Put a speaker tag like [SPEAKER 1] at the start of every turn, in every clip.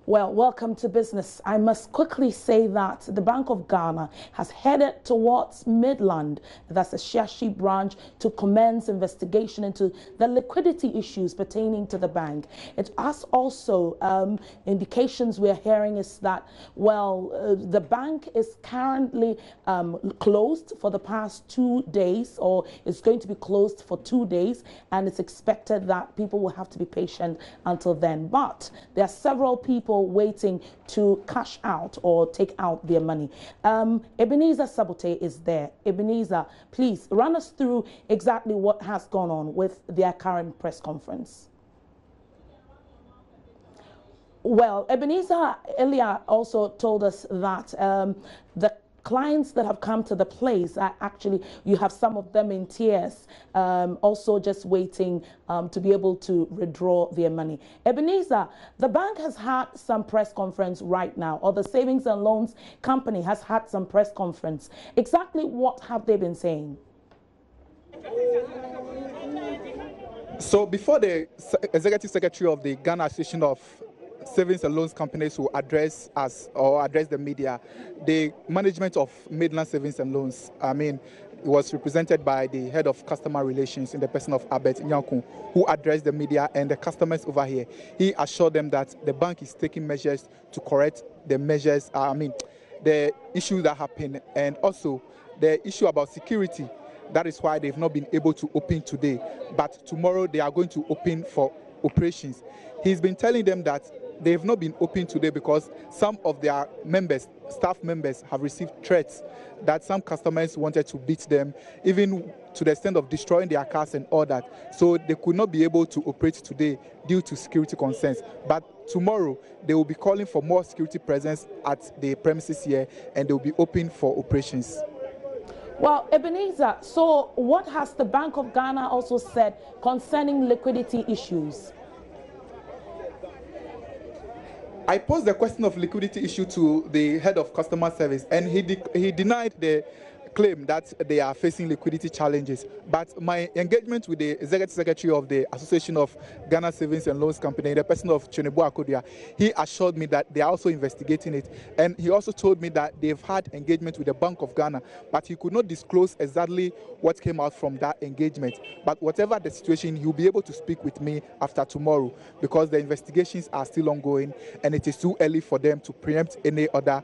[SPEAKER 1] Well, welcome to business. I must quickly say that the Bank of Ghana has headed towards Midland, that's a Shashi branch, to commence investigation into the liquidity issues pertaining to the bank. It has also indications we are hearing is that, well, the bank is currently closed for the past 2 days, or it's going to be closed for 2 days, and it's expected that people will have to be patient until then. But there are several people waiting to cash out or take out their money. Ebenezer Sabote is there. Ebenezer, please run us through exactly what has gone on with their current press conference. Well, Ebenezer earlier also told us that the clients that have come to the place are actually, you have some of them in tears, also just waiting to be able to withdraw their money. Ebenezer, the bank has had some press conference right now, or the Savings and Loans Company has had some press conference. Exactly what have they been saying?
[SPEAKER 2] So before the Executive Secretary of the Ghana Association of Savings and Loans Companies will address us or address the media, the management of Midland Savings and Loans, it was represented by the head of customer relations in the person of Albert Nyankun, who addressed the media and the customers over here. He assured them that the bank is taking measures to correct the measures, the issue that happened, and also the issue about security. That is why they've not been able to open today, but tomorrow they are going to open for operations. He's been telling them that they've not been open today because some of their members, staff members, have received threats that some customers wanted to beat them, even to the extent of destroying their cars and all that. So they could not be able to operate today due to security concerns. But tomorrow, they will be calling for more security presence at the premises here, and they will be open for operations.
[SPEAKER 1] Well, Ebenezer, so what has the Bank of Ghana also said concerning liquidity issues?
[SPEAKER 2] I posed the question of liquidity issue to the head of customer service, and he denied the claim that they are facing liquidity challenges. But my engagement with the Executive Secretary of the Association of Ghana Savings and Loans Company, the person of Chonebu Akodia, he assured me that they are also investigating it. And he also told me that they've had engagement with the Bank of Ghana, but he could not disclose exactly what came out from that engagement. But whatever the situation, he'll be able to speak with me after tomorrow, because the investigations are still ongoing, and it is too early for them to preempt any other,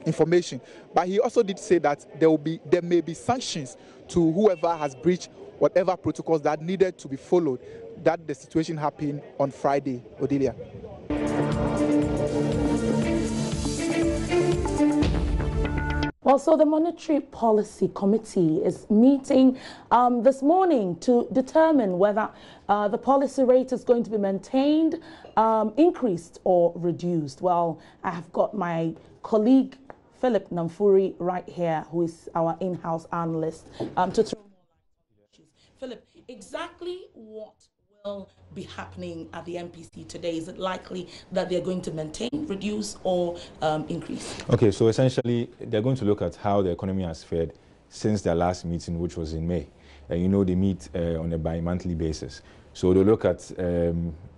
[SPEAKER 2] information. But he also did say that there may be sanctions to whoever has breached whatever protocols that needed to be followed. That the situation happened on Friday, Odelia.
[SPEAKER 1] Well, so the Monetary Policy Committee is meeting this morning to determine whether the policy rate is going to be maintained, increased or reduced. Well, I have got my colleague Philip Namfuri right here, who is our in-house analyst, to throw more light on issues. Philip, exactly what will be happening at the MPC today? Is it likely that they're going to maintain, reduce, or increase? Okay,
[SPEAKER 3] so essentially, they're going to look at how the economy has fared since their last meeting, which was in May. And you know, they meet on a bi-monthly basis. So they'll look at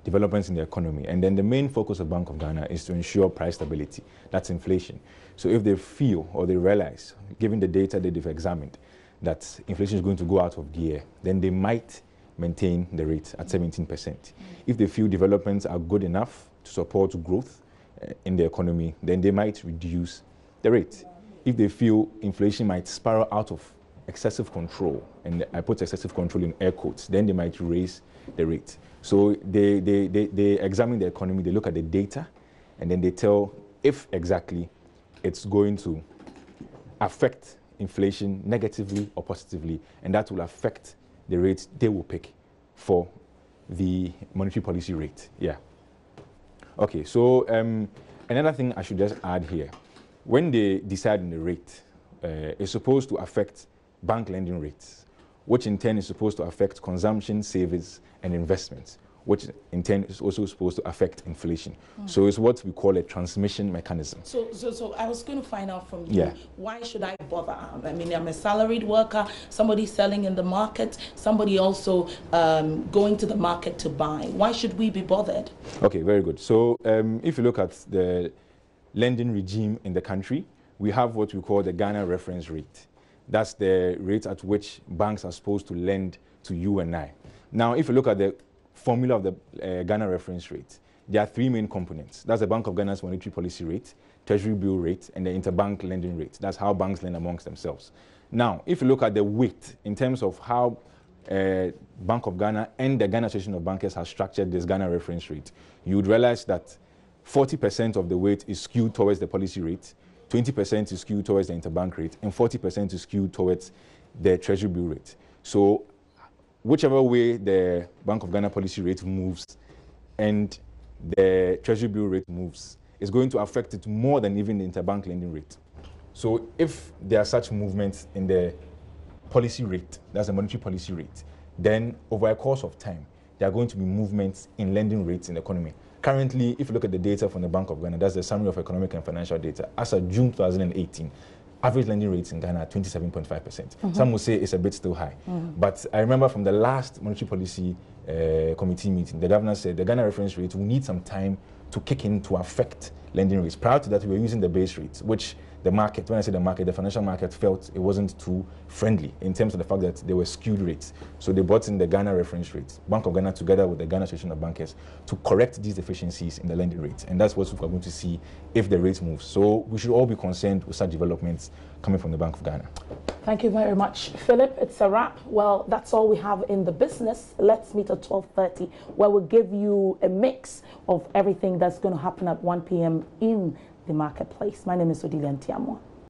[SPEAKER 3] developments in the economy. And then the main focus of Bank of Ghana is to ensure price stability. That's inflation. So if they feel or they realize, given the data that they've examined, that inflation is going to go out of gear, then they might maintain the rate at 17%. If they feel developments are good enough to support growth in the economy, then they might reduce the rate. If they feel inflation might spiral out of excessive control, and I put excessive control in air quotes, then they might raise the rate. So they examine the economy, they look at the data, and then they tell if exactly it's going to affect inflation negatively or positively, and that will affect the rate they will pick for the monetary policy rate. Yeah. Okay, so another thing I should just add here, when they decide on the rate, it's supposed to affect bank lending rates, which in turn is supposed to affect consumption, savings, and investments, which in turn is also supposed to affect inflation. So it's what we call a transmission mechanism.
[SPEAKER 1] So I was going to find out from you, why should I bother? I mean, I'm a salaried worker, somebody selling in the market, somebody also going to the market to buy. Why should we be bothered?
[SPEAKER 3] Okay, very good. So if you look at the lending regime in the country, we have what we call the Ghana reference rate. That's the rate at which banks are supposed to lend to you and I. Now, if you look at the formula of the Ghana reference rate, there are three main components. That's the Bank of Ghana's monetary policy rate, treasury bill rate, and the interbank lending rate. That's how banks lend amongst themselves. Now, if you look at the weight in terms of how Bank of Ghana and the Ghana Association of Bankers have structured this Ghana reference rate, you would realize that 40% of the weight is skewed towards the policy rate, 20% is skewed towards the interbank rate, and 40% is skewed towards the treasury bill rate. So whichever way the Bank of Ghana policy rate moves and the treasury bill rate moves, is going to affect it more than even the interbank lending rate. So if there are such movements in the policy rate, that's the monetary policy rate, then over a course of time, there are going to be movements in lending rates in the economy. Currently, if you look at the data from the Bank of Ghana, that's the summary of economic and financial data. As of June 2018, average lending rates in Ghana are 27.5%. Some will say it's a bit still high. But I remember from the last monetary policy committee meeting, the governor said the Ghana reference rate will need some time to kick in to affect lending rates. Prior to that, we were using the base rates, which the market, when I say the market, the financial market felt it wasn't too friendly in terms of the fact that they were skewed rates. So they brought in the Ghana reference rates, Bank of Ghana together with the Ghana Association of Bankers to correct these deficiencies in the lending rates. And that's what we're going to see if the rates move. So we should all be concerned with such developments coming from the Bank of Ghana. Thank
[SPEAKER 1] you very much, Philip. It's a wrap. Well, that's all we have in the business. Let's meet at 12:30, where we'll give you a mix of everything that's going to happen at 1 p.m. in the marketplace. My name is Odilia Ntiamwa.